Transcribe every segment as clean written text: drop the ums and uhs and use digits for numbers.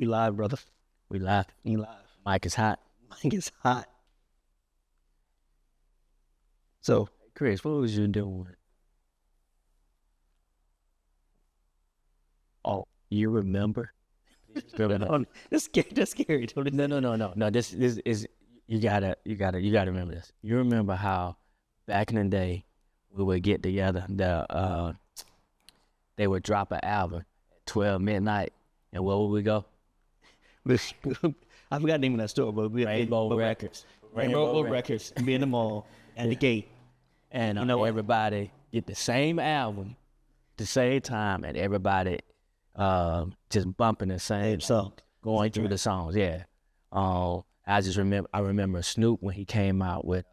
We live, brother. We live. We live. Mic is hot. Mike is hot. So, Chris, what was you doing? Oh, you remember? that's scary. No. This is you gotta remember this. You remember how back in the day we would get together. They would drop an album at 12 midnight, and where would we go? I forgot the name of that store, but we Rainbow Records. Rainbow Records. Be in the mall at the gate, and everybody get the same album, the same time, and everybody just bumping the same song, going through the songs. Yeah. I remember Snoop when he came out with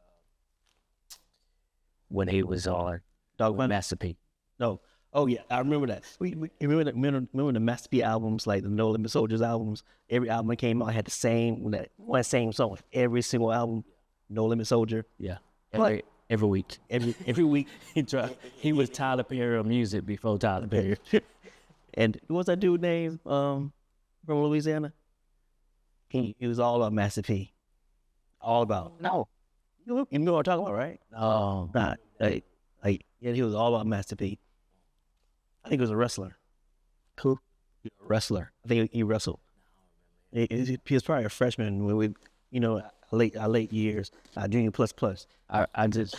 when he was on Master P. No. Oh yeah, I remember that. We remember the Master P albums, like the No Limit Soldiers albums. Every album that came out had the same same song. Every single album, No Limit Soldier. Yeah. Every week. Every week he was Tyler Perry of music before Tyler Perry. And what's that dude name from Louisiana? He was all about Master P. All about. No. You know what I'm talking about, right? Nah. Yeah, he was all about Master P. I think he was a wrestler. Who? A wrestler. I think he wrestled. He was probably a freshman when we, our late years, junior plus. I just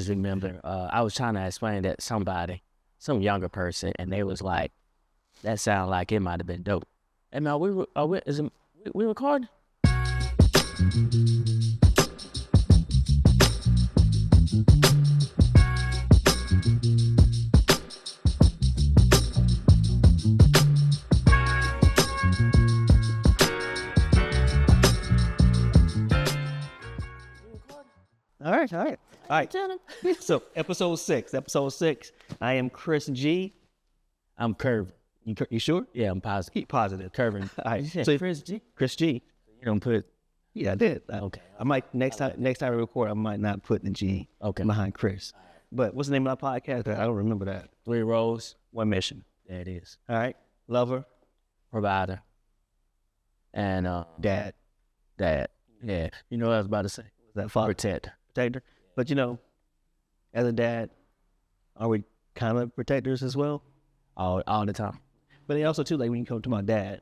remember I was trying to explain that to somebody, some younger person, and they was like, "That sounded like it might have been dope." And now we recording? All right. So episode 6. I am Chris G. I'm Curvin. You sure? Yeah, I'm positive. Keep positive. Curvin. All right. So Chris G. Chris G. You don't put. Yeah, I did. Okay. I might next time we record, I might not put the G. Okay. Behind Chris. But what's the name of my podcast? I don't remember that. 3 roles, 1 mission. There it is. All right. Lover. Provider. And Dad. Yeah. You know what I was about to say? Was that father? Protector. But as a dad, are we kind of protectors as well? All the time. But also too, like when you come to my dad,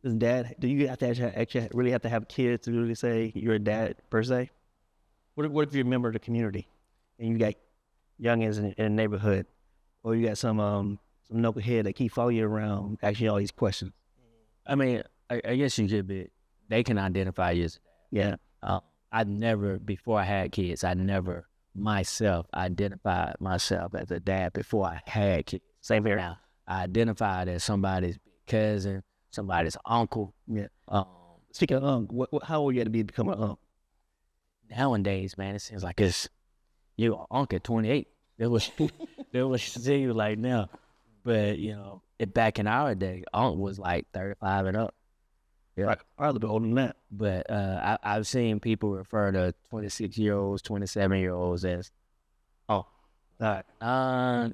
do you have to actually really have to have kids to really say you're a dad per se? What if you're a member of the community and you got youngins in the neighborhood, or you got some knucklehead that keep following you around asking you all these questions? I mean, I guess you could be. They can identify you as a dad. Yeah. Before I had kids, I never myself identified myself as a dad before I had kids. Same here. Now, I identified as somebody's cousin, somebody's uncle. Yeah. Speaking of uncle, how old you had to be to become an uncle? Nowadays, man, it seems like you're an uncle at 28. They was see you like now. But, back in our day, uncle was like 35 and up. Yeah. Right. Probably a little bit older than that. But I've seen people refer to 26-year-olds, 27-year-olds as, all right.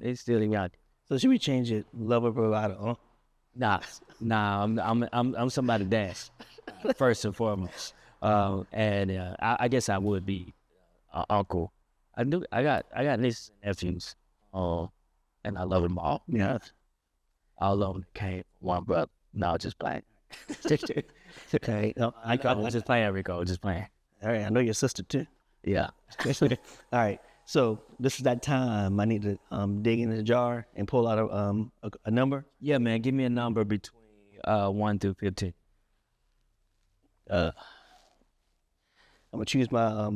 It's still in out. So should we change it, lover, provider? Nah. I'm somebody's dad, first and foremost. I guess I would be an uncle. I got nieces and nephews, and I love them all. Yeah. All of them came from one brother. No, just playing. Okay. No, I was just playing, Rico. Just playing. All right. I know your sister too. Yeah. All right. So this is that time I need to dig in the jar and pull out a number. Yeah, man. Give me a number between 1 through 15. I'm gonna choose my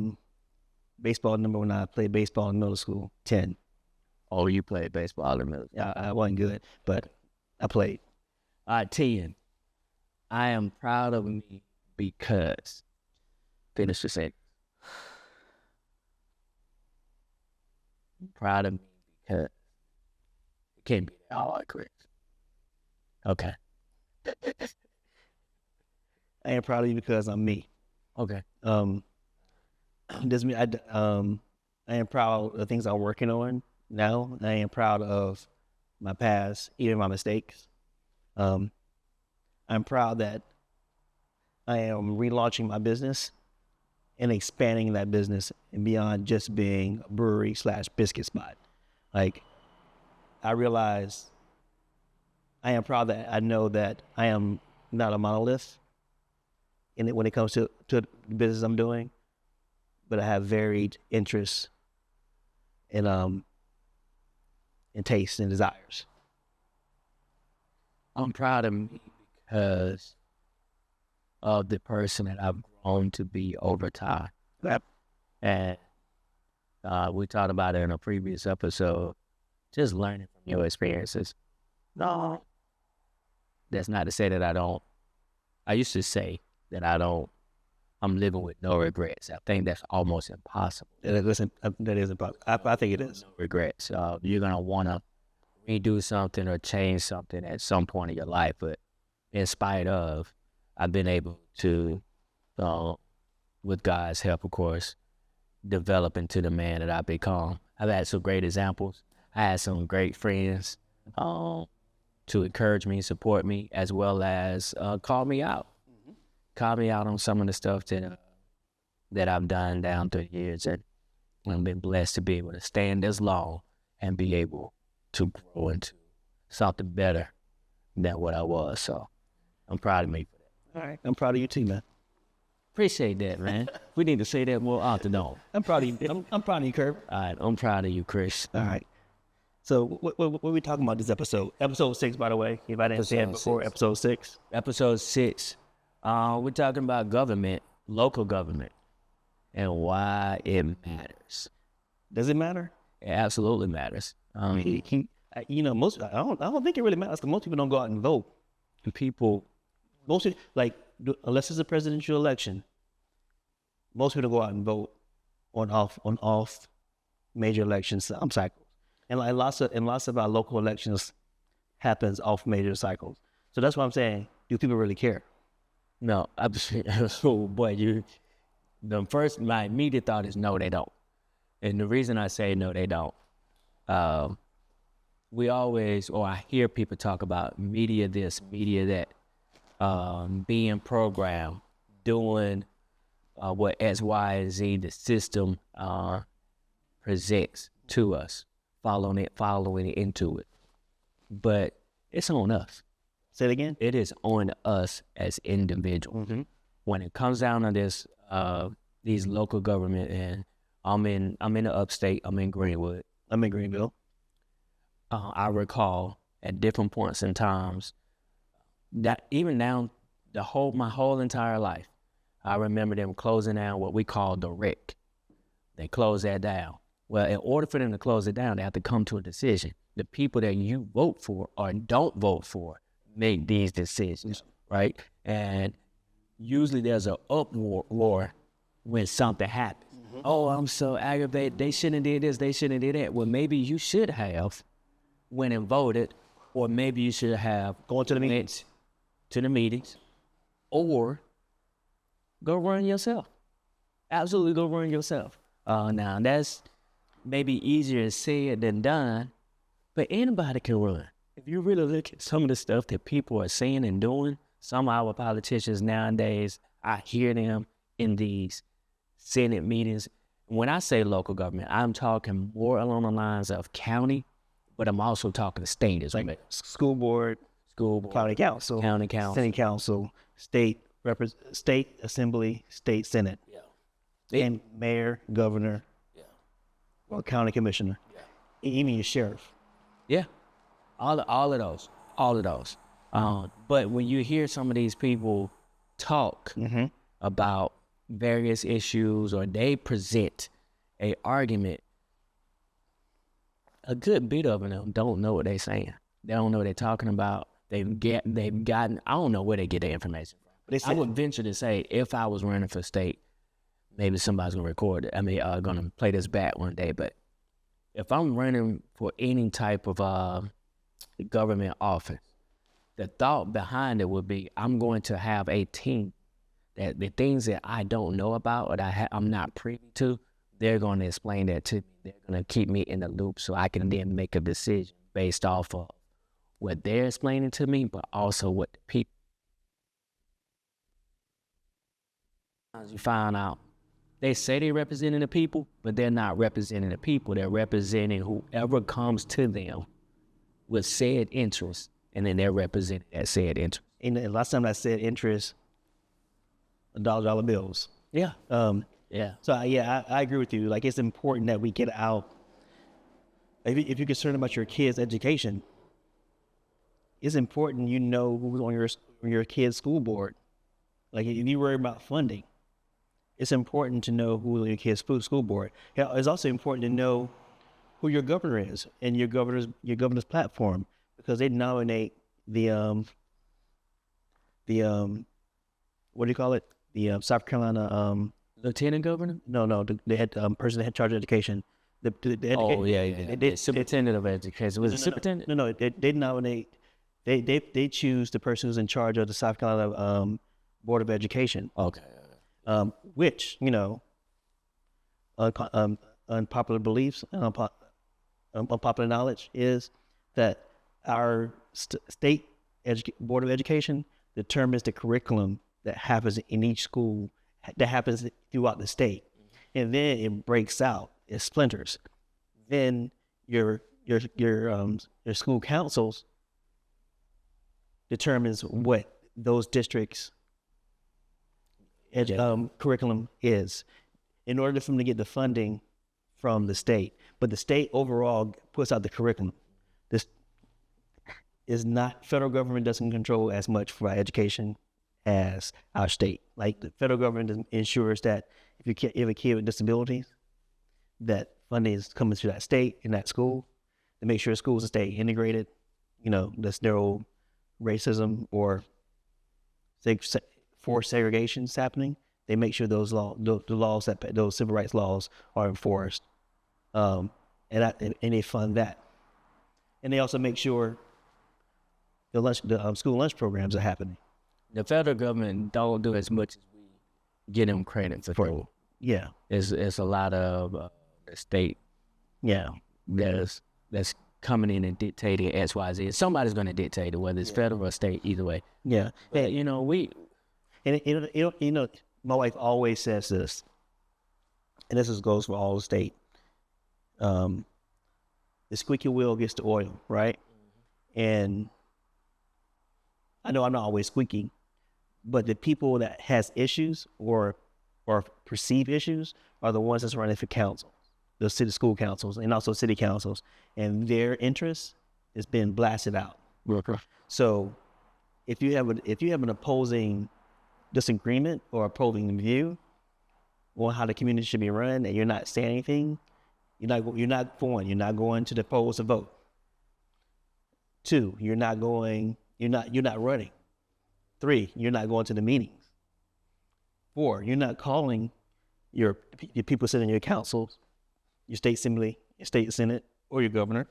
baseball number when I played baseball in middle school. 10. Oh, you played baseball in middle school? Yeah, I wasn't good, but I played. All right, 10. I am proud of me because. Finish the sentence. Proud of me because it can't be that hard, Chris. Okay. I am proud of you because I'm me. Okay. Doesn't mean I am proud of the things I'm working on now. I am proud of my past, even my mistakes. I'm proud that I am relaunching my business and expanding that business and beyond just being a brewery / biscuit spot. Like, I realize I am proud that I know that I am not a monolith in it when it comes to the business I'm doing, but I have varied interests and tastes and desires. I'm proud of me because of the person that I've grown to be over time. Yep. And we talked about it in a previous episode, just learning from your experiences. No, that's not to say that I used to say that I'm living with no regrets. I think that's almost impossible. That is impossible. I think it is. No regrets. You're going to want to redo something or change something at some point in your life. But in spite of, I've been able to, with God's help, of course, develop into the man that I've become. I've had some great examples. I had some great friends to encourage me, support me, as well as call me out. Call me out on some of the stuff that I've done down through the years. And I've been blessed to be able to stand this long and be able to grow into something better than what I was. So I'm proud of me for that. All right. I'm proud of you too, man. Appreciate that, man. We need to say that more often, though. I'm proud of you. I'm proud of you, Kirk. All right, I'm proud of you, Chris. All right. So what are we talking about this episode? Episode 6, by the way. If I didn't say it before, episode 6. Episode 6. We're talking about government, local government, and why it matters. Does it matter? It absolutely matters. Most I don't think it really matters because most people don't go out and vote. And people, unless it's a presidential election, most people go out and vote on off major elections cycles, and lots of our local elections happens off major cycles. So that's what I'm saying. Do people really care? no, oh boy, my immediate thought is no, they don't. And the reason I say no, they don't, I hear people talk about media this, media that, being programmed, doing what X, Y, and Z, the system presents to us, following it into it. But it's on us. Say it again. It is on us as individuals. Mm-hmm. When it comes down to this, these local government, and I'm in the upstate. I'm in Greenwood. I'm in Greenville. I recall at different points in times that even now, my whole entire life, I remember them closing down what we call the REC. They close that down. Well, in order for them to close it down, they have to come to a decision. The people that you vote for or don't vote for make these decisions, right? And usually there's an uproar when something happens. Mm-hmm. Oh, I'm so aggravated. They shouldn't have did this. They shouldn't have did that. Well, maybe you should have went and voted, or maybe you should have gone to the meetings, or go run yourself. Absolutely go run yourself. Now, that's maybe easier said than done, but anybody can run. If you really look at some of the stuff that people are saying and doing, some of our politicians nowadays, I hear them in these Senate meetings. When I say local government, I'm talking more along the lines of county, but I'm also talking state as well. Like school board, county council, city council, state assembly, state senate, and mayor, governor, or county commissioner, even your sheriff. Yeah, all of those. But when you hear some of these people talk about various issues, or they present a argument, a good bit of them don't know what they're saying. They don't know what they're talking about. They've gotten, I don't know where they get their information from. I would venture to say, if I was running for state, maybe somebody's gonna record it. Gonna play this back one day. But if I'm running for any type of government office, the thought behind it would be, I'm going to have a team that the things that I don't know about or that I'm not privy to, they're going to explain that to me. They're going to keep me in the loop so I can then make a decision based off of what they're explaining to me, but also what the people. You find out they say they're representing the people, but they're not representing the people. They're representing whoever comes to them with said interest, and then they're representing that said interest. And the last time I said interest, dollar bills. Yeah. Yeah. So I agree with you. Like, it's important that we get out. If you're concerned about your kid's education, it's important you know who's on your kid's school board. Like, if you worry about funding, it's important to know who's on your kid's school board. It's also important to know who your governor is and your governor's platform, because they nominate the what do you call it? The South Carolina Lieutenant governor? No, the head person that had charge of education. The Superintendent of education. Was it superintendent? No, they nominate. They choose the person who's in charge of the South Carolina Board of Education. Okay. Which, unpopular beliefs and unpopular knowledge is that our state Board of Education determines the curriculum that happens in each school, that happens throughout the state, and then it breaks out, it splinters. Then your school councils determines what those districts' curriculum is, in order for them to get the funding from the state. But the state overall puts out the curriculum. This is not, federal government doesn't control as much for our education as our state. Like, the federal government ensures that if you have a kid with disabilities, that funding is coming to that state and that school to make sure schools stay integrated. There's no racism or forced segregations happening. They make sure those civil rights laws are enforced, and they fund that. And they also make sure the school lunch programs are happening. The federal government don't do as much as we get them credit for. Yeah, it's a lot of the state. Yeah, that's coming in and dictating X, Y, Z. Somebody's going to dictate it, whether it's federal or state, either way. Yeah, but, my wife always says this, and this goes for all the state. The squeaky wheel gets the oil, right? And I know I'm not always squeaky, but the people that has issues or perceived issues are the ones that's running for council, the city school councils and also city councils, and their interest is being blasted out. Okay. So if you have an opposing disagreement or opposing view on how the community should be run, and you're not saying anything, you're not going to the polls to vote. 2, you're not running. 3, you're not going to the meetings. 4, you're not calling your people sitting in your councils, your state assembly, your state senate, or your governor.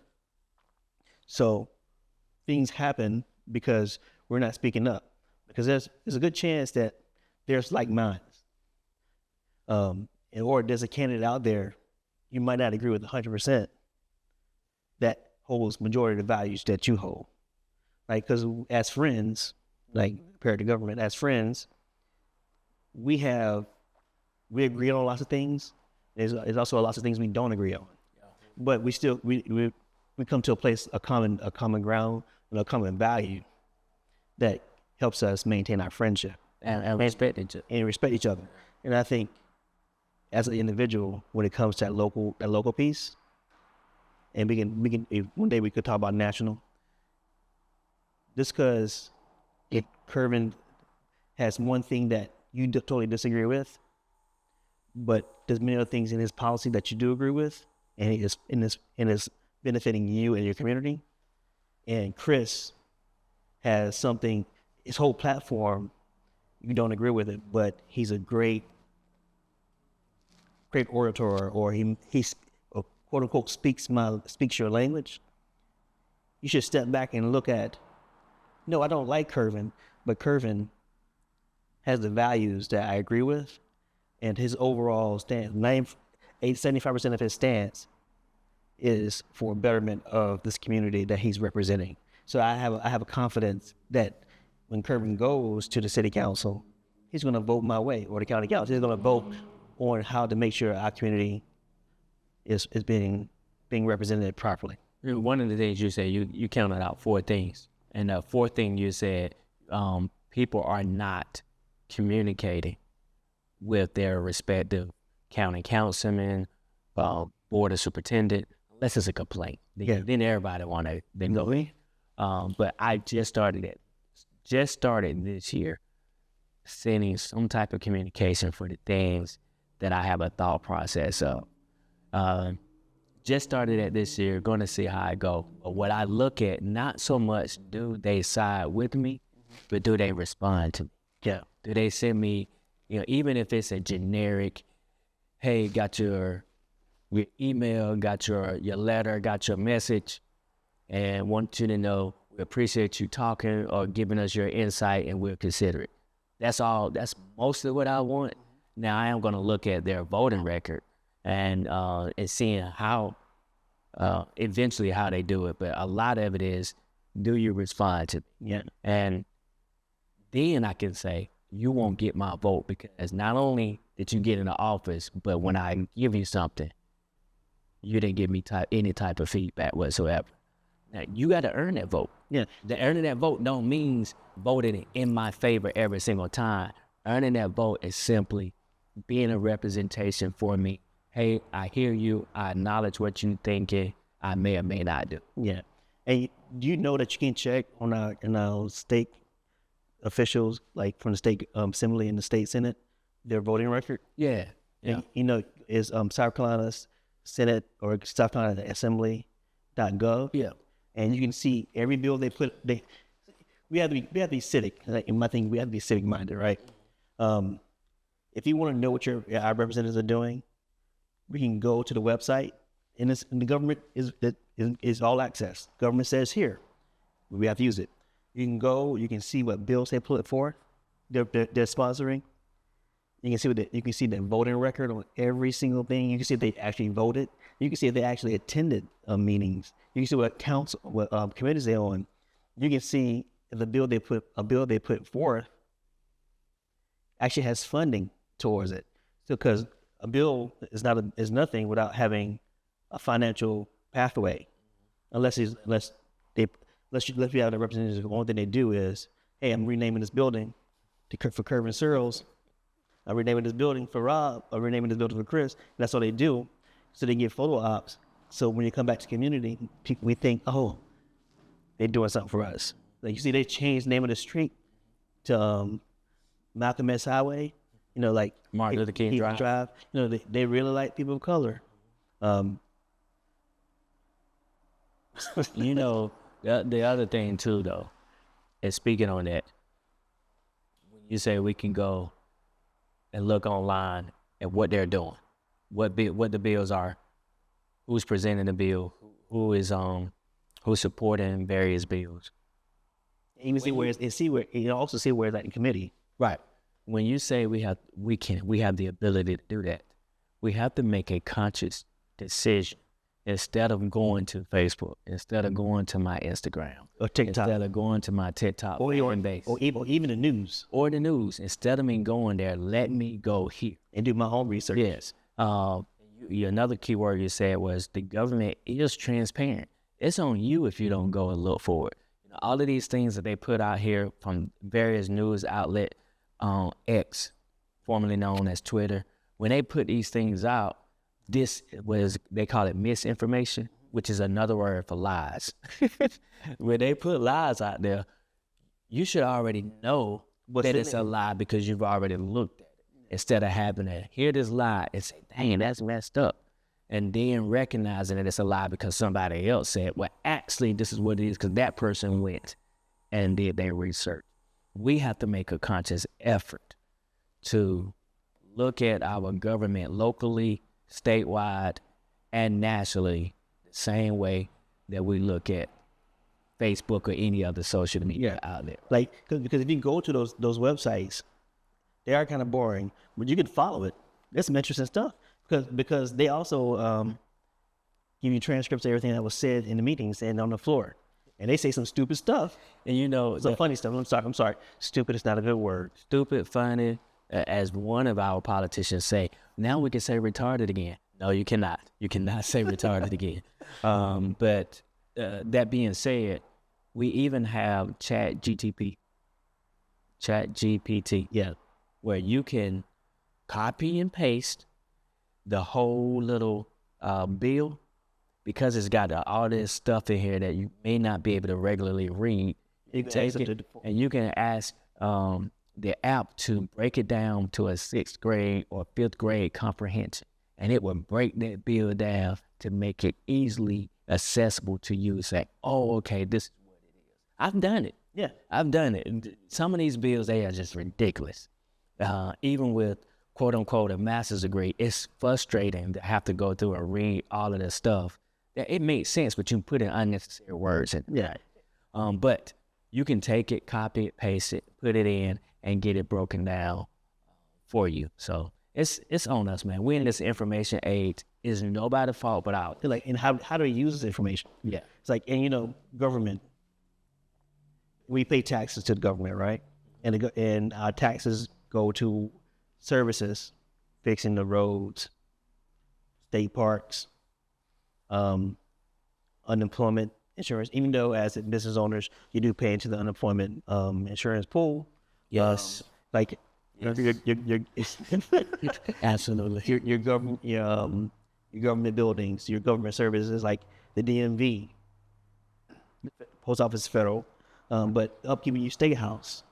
So things happen because we're not speaking up, because there's a good chance that there's like minds. Or there's a candidate out there you might not agree with 100% that holds majority of the values that you hold. Right? Because as friends, like compared to government, as friends, we agree on lots of things. There's also lots of things we don't agree on, but we still we come to a common ground and a common value that helps us maintain our friendship and respect each other. And I think as an individual, when it comes to that local piece, and we can one day we could talk about national. Just because Kervin has one thing that you totally disagree with, but there's many other things in his policy that you do agree with, and it's benefiting you and your community. And Chris has something, his whole platform, you don't agree with it, but he's a great orator, or he's quote unquote speaks your language. You should step back and look at, no, I don't like Kervin, but Kervin has the values that I agree with, and his overall stance, 75% of his stance is for betterment of this community that he's representing. So I have a confidence that when Kervin goes to the city council, he's going to vote my way, or the county council is going to vote on how to make sure our community is being represented properly. One of the things you said, you counted out 4 things. And the 4th thing you said, people are not communicating with their respective county councilman, board of superintendent, unless it's a complaint. Then everybody want to go. But I just started this year, sending some type of communication for the things that I have a thought process of. Just started it this year, going to see how I go. But what I look at, not so much do they side with me, but do they respond to me? Yeah. Do they send me, even if it's a generic, hey, got your email, got your letter, got your message, and want you to know we appreciate you talking or giving us your insight, and we'll consider it. That's all. That's mostly what I want. Now I am going to look at their voting record and seeing how eventually how they do it. But a lot of it is, do you respond to me? Yeah. And then I can say, you won't get my vote because not only did you get in the office, but when I give you something, you didn't give me any type of feedback whatsoever. Now, you got to earn that vote. Yeah. The earning that vote don't means voting in my favor every single time. Earning that vote is simply being a representation for me. Hey, I hear you. I acknowledge what you're thinking. I may or may not do. Yeah. And do you know that you can check on our state officials, like from the state assembly and the state senate, their voting record? Yeah. And, is South Carolina's Senate or South Carolina Assembly.gov? Yeah. And you can see every bill they put. We have to be civic. In my thing, we have to be civic minded, right? If you want to know what our representatives are doing, we can go to the website, and the government is all access. Government says here, we have to use it. You can go, you can see what bills they put forth, they're sponsoring. You can see the voting record on every single thing. You can see if they actually voted. You can see if they actually attended meetings. You can see what committees they're on. You can see if a bill they put forth actually has funding towards it. So, because a bill is nothing without having a financial pathway, unless we have the representatives. The only thing they do is, hey, I'm renaming this building for Curve and Searles. I'm renaming this building for Rob. I'm renaming this building for Chris. That's all they do. So they get photo ops. So when you come back to community, we think, oh, they're doing something for us. Like, you see, they changed the name of the street to Malcolm X Highway. Like Martin Luther King Drive. They really like people of color. The other thing too, though, is speaking on that. When you say we can go and look online at what they're doing, what the bills are, who's presenting the bill, who's supporting various bills. You can see where you also see where it's at in committee. Right. When you say we have the ability to do that, we have to make a conscious decision instead of going to Facebook, instead of going to my Instagram or TikTok, instead of going to my TikTok or even the news, instead of me going there, let me go here and do my own research. Yes. Another key word you said was the government is transparent. It's on you if you don't go and look for it. All of these things that they put out here from various news outlet, X, formerly known as Twitter, when they put these things out, they call it misinformation, which is another word for lies. When they put lies out there, you should already know that it's a lie because you've already looked at it. Instead of having to hear this lie and say, dang, that's messed up. And then recognizing that it's a lie because somebody else said, well, actually, this is what it is because that person went and did their research. We have to make a conscious effort to look at our government locally, statewide, and nationally the same way that we look at Facebook or any other social media out there. Like, because if you go to those websites, they are kind of boring, but you can follow it. There's some interesting stuff because they also give you transcripts of everything that was said in the meetings and on the floor. and they say some stupid stuff. And you know, Some funny stuff. I'm sorry. Stupid is not a good word. stupid, funny, as one of our politicians say, now we can say retarded again. No, you cannot. You cannot say retarded again. But that being said, we even have ChatGPT, Yeah. where you can copy and paste the whole little bill, because it's got all this stuff in here that you may not be able to regularly read. You can Take ask it, them and you can ask the app to break it down to a 6th grade or 5th grade comprehension, and it will break that bill down to make it easily accessible to you. Say, oh, okay, this is what it is. I've done it. Yeah. I've done it. And some of these bills, they are just ridiculous. Even with quote unquote a master's degree, it's frustrating to have to go through and read all of this stuff. It makes sense, but you put in unnecessary words in. Yeah. But you can take it, copy it, paste it, put it in, and get it broken down for you. So it's on us, man. We're in this information age. It's nobody's fault but ours. Like, and how do we use this information? Yeah. It's like, and you know, government. We pay taxes to the government, right? And our taxes go to services, fixing the roads, state parks, unemployment insurance. Even though as business owners, you do pay into the unemployment insurance pool. Yes. Like, your Absolutely. your government buildings, your government services like the DMV, post office, federal, but upkeep of your state house.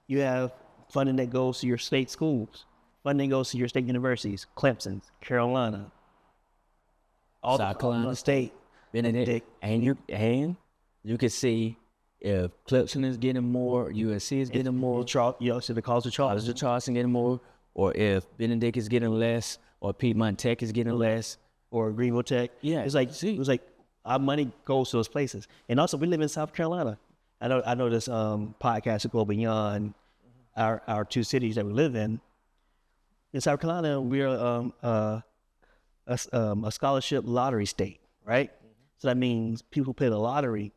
You have funding that goes to your state schools, funding goes to your state universities, Clemson, Carolina, all South the Carolina state. Benedict, and you can see if Clemson is getting more, USC is getting more, So the calls of Charles. College of Charleston getting more, or if Benedict is getting less, or Piedmont Tech is getting less. Or Greenville Tech. Yeah, It's like see. it was like our money goes to those places. And also we live in South Carolina. I know this podcast will go beyond our two cities that we live in. In South Carolina, we're a scholarship lottery state, right? So that means people play the lottery.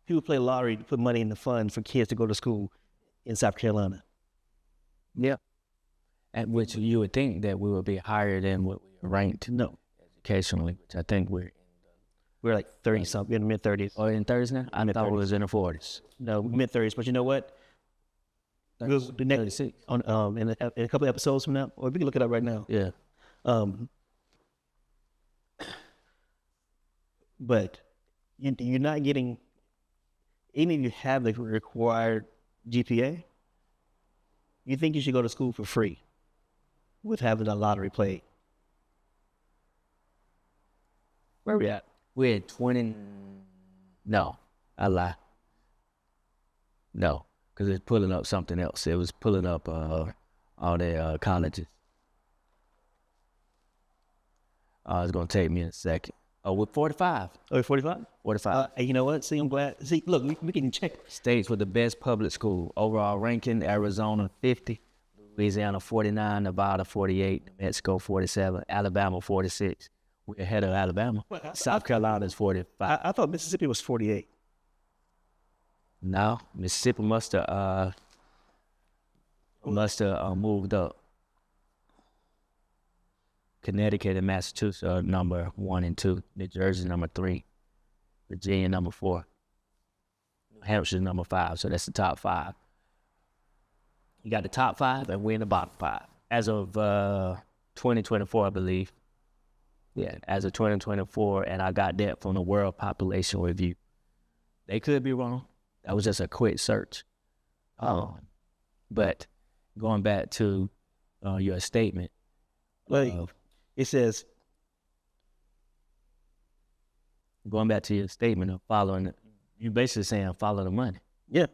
People play lottery to put money in the fund for kids to go to school in South Carolina. Yeah. At which you would think that we would be higher than what we are ranked No, educationally, which I think we're we're like 30 something, in the mid 30s. or in Thursday. I thought it was in the 40s. No, mid 30s. But you know what? The next 36. on in a couple of episodes from now, or we can look it up right now. Yeah. But you're not getting, even if you have the required GPA, you think you should go to school for free with having a lottery played. Where we at? We're at 20. No, I lie. No, because it's pulling up something else. It was pulling up all the colleges. It's going to take me a second. Oh, we're 45. Oh, 45? 45. You know what? See, I'm glad. See, look, we can check. States with the best public school. Overall ranking, Arizona 50, Louisiana 49, Nevada 48, New Mexico 47, Alabama 46. We're ahead of Alabama. Well, South Carolina is 45. I thought Mississippi was 48. No, Mississippi must have moved up. Connecticut and Massachusetts are number 1 and 2. New Jersey number 3. Virginia number 4. New Hampshire number 5. So that's the top 5. You got the top 5, and we're in the bottom 5 as of 2024, I believe. Yeah, as of 2024, and I got that from the World Population Review. They could be wrong. That was just a quick search. But going back to your statement, Like, it says, going back to your statement of following, you're basically saying follow the money. yeah,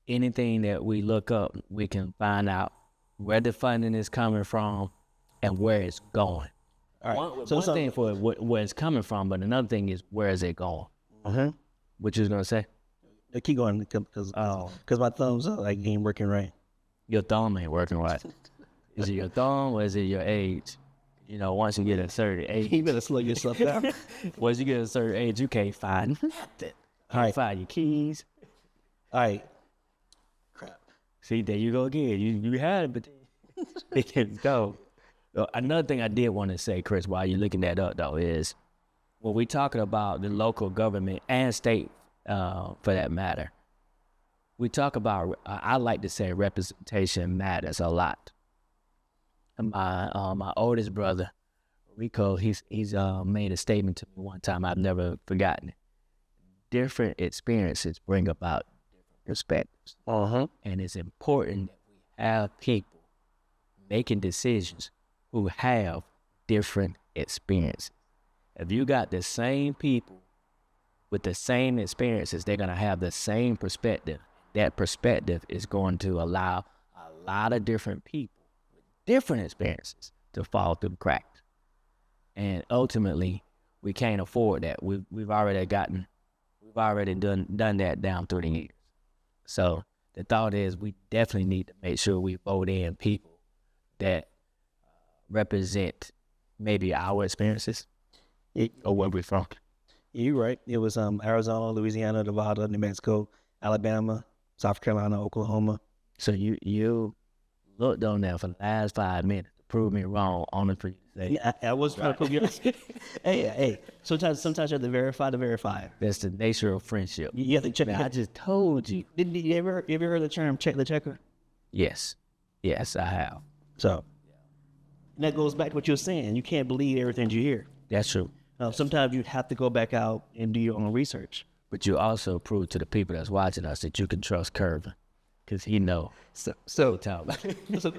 Anything that we look up, we can find out where the funding is coming from and where it's going. all right. One thing for where it's coming from, but another thing is where is it going? What you was gonna say? Keep going because my thumbs like ain't working right. Your thumb ain't working right. Is it your thumb or is it your age? You know, once you get a certain age, You better slow yourself down. once you get a certain age, you can't find nothing. All right. Find your keys. All right. Crap. See, there you go again. You had it, but it didn't go. Another thing I did want to say, Chris, while you're looking that up, though, is when we talking about the local government and state, for that matter, we talk about, I like to say representation matters a lot. And my oldest brother, Rico, he's made a statement to me one time I've never forgotten it. Different experiences bring about different perspectives. And it's important that we have people making decisions who have different experiences. If you got the same people with the same experiences, they're going to have the same perspective. That perspective is going to allow a lot of different people with different experiences to fall through the cracks. And ultimately, we can't afford that. We've already done that down through the years. So the thought is we definitely need to make sure we vote in people that represent maybe our experiences or where we're from. You're right. It was Arizona, Louisiana, Nevada, New Mexico, Alabama, South Carolina, Oklahoma. So you looked on there for the last 5 minutes to prove me wrong, only for you to say. Yeah, I was trying to prove you. Hey. Sometimes you have to verify the verifier. That's the nature of friendship. You have to check. Man, I just told you. Did you ever heard the term check the checker? Yes, I have. So, and that goes back to what you're saying. You can't believe everything you hear. That's true. Sometimes you have to go back out and do your own research. But you also prove to the people that's watching us that you can trust Curvin, because he know. So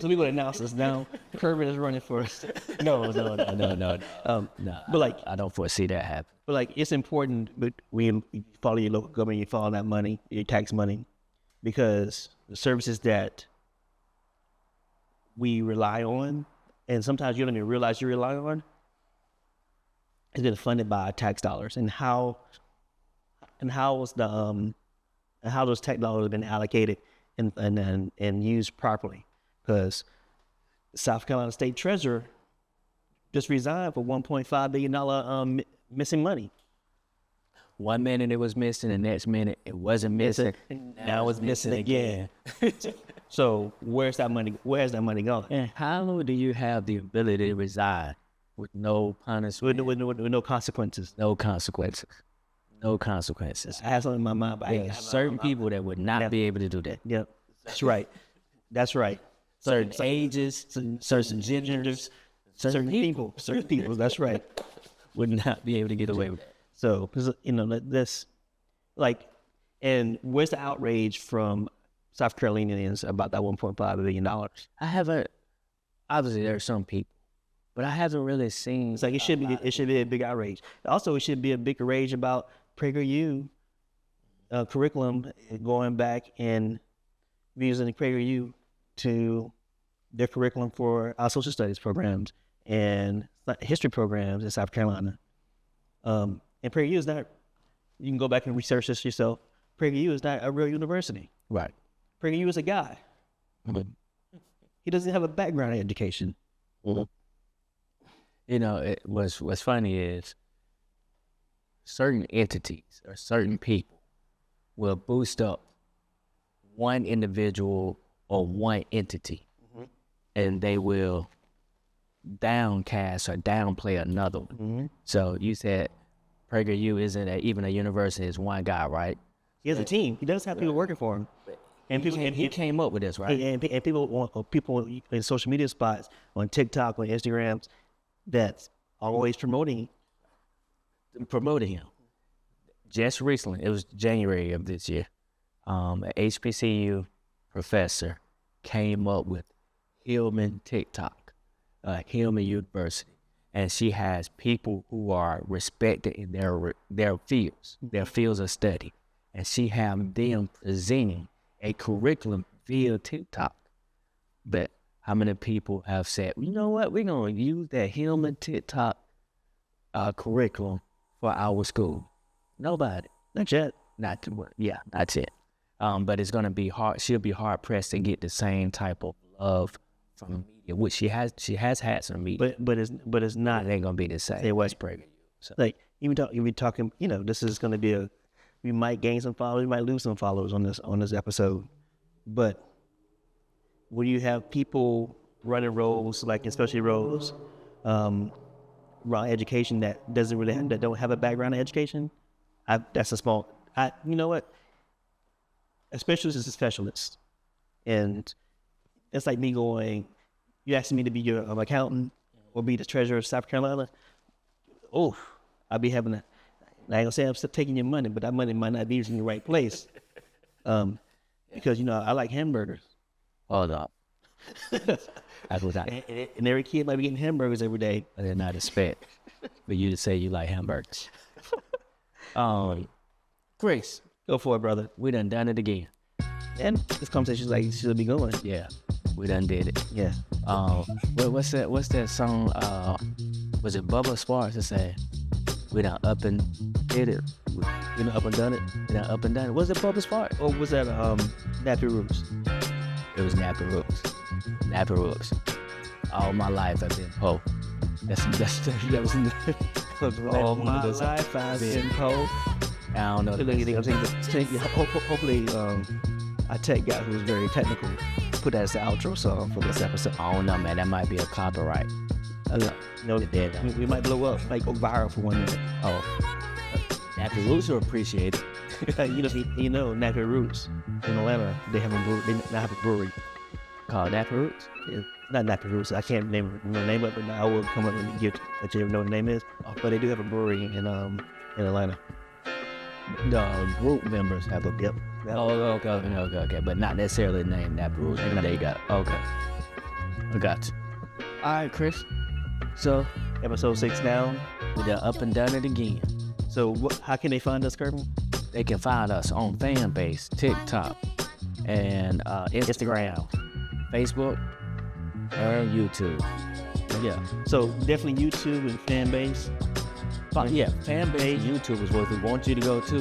we would announce this now. Curvin is running for us. No. But like, I don't foresee that happen. But like, it's important. But when you follow your local government, you follow that money, your tax money, because the services that we rely on, and sometimes you don't even realize you rely on, has been funded by tax dollars. And how was the how those tax dollars have been allocated and used properly? Because the South Carolina State Treasurer just resigned for $1.5 billion missing money. 1 minute it was missing, the next minute it wasn't missing. Now it's missing again. So where's that money? Where's that money going? And how do you have the ability to resign with no punishment, with no consequences? No consequences. No consequences. I have something in my mind, but There are certain people that would not be able to do that. Yep, that's right. That's right. Certain ages, certain genders, certain people. That's right. Would not be able to get away with that. So, this, like, and where's the outrage from South Carolinians about that $1.5 billion? I haven't. Obviously, there are some people, but I haven't really seen. It's like it should be a big outrage. Also, it should be a big outrage about PragerU curriculum going back and using the PragerU to their curriculum for our social studies programs and history programs in South Carolina. And PragerU is not, you can go back and research this yourself. PragerU is not a real university. Right. PragerU is a guy. Mm-hmm. He doesn't have a background in education. Mm-hmm. You know, what's funny is certain entities or certain people will boost up one individual or one entity, and they will downcast or downplay another one. Mm-hmm. So you said PragerU isn't even a university, it's one guy, right? He has a team. He does have people working for him. And people, he came up with this, right? And people in social media spots, on TikTok, on Instagram, that's always promoting him. Just recently, it was January of this year, an HBCU professor came up with Hillman TikTok, Hillman University, and she has people who are respected in their fields of study, and she have them presenting a curriculum via TikTok. But how many people have said, you know what, we're going to use that Hillman TikTok curriculum for our school? Nobody. Not yet. Not yet. But it's going to be hard. She'll be hard pressed to get the same type of love from media, which she has had some media, but it's not. it ain't gonna be the same. Say what? as pregnant. So Like even talking, this is going to be we might gain some followers, we might lose some followers on this episode, but when you have people running roles, like especially roles around education that don't have a background in education, that's a small. You know what? A specialist is a specialist, and it's like me going. You asking me to be your accountant or be the treasurer of South Carolina. Oh, I'll be having I ain't gonna say I'm still taking your money, but that money might not be in the right place. Because I like hamburgers. hold up. That's what I And every kid might be getting hamburgers every day. I did not expect for you to say you like hamburgers. Chris, Go for it, brother. we done it again. And this conversation's like it should be going. Yeah, we done did it. Yeah. What's that song? Was it Bubba Sparks that said, "We done up and did it. We done up and done it. We done up and done it." Was it Bubba Sparks? Or was that Nappy Roots? It was Nappy Roots. Nappy Roots. All my life I've been Poe. That was All my life I've been Poe. I don't know. Hopefully, our tech guy who's very technical put that as the outro song for this episode. I don't know, man. That might be a copyright. We might blow up, might go viral for 1 minute. Oh, Nappy Roots are appreciated. Nappy Roots in Atlanta, they now have a brewery. Called Nappy Roots? It's not Nappy Roots. I can't remember the name of it, but I will come up and let you know what the name is. But they do have a brewery in Atlanta. The group members have a Yep. Oh, okay. But not necessarily named Nappy Roots. They got okay. I got you. All right, Chris. So Episode 6 down. we done up and done it again. So how can they find us, Kirby? They can find us on Fanbase, TikTok, and Instagram, Facebook, and YouTube. Yeah. So definitely YouTube and Fanbase. Yeah, Fanbase, YouTube is what we want you to go to.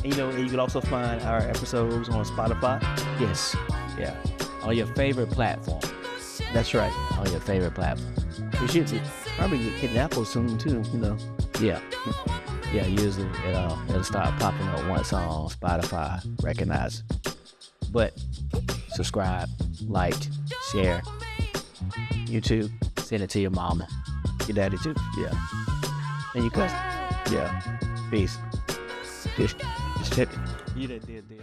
And you can also find our episodes on Spotify. Yes. Yeah. On your favorite platform. That's right. On your favorite platform. We should probably get hitting Apple soon too. Yeah. Yeah. Usually it'll start popping up once on Spotify. Recognize. But subscribe, like, share. YouTube. Send it to your mama. Your daddy too. Yeah. And you cousin. Yeah. Peace. Just You did the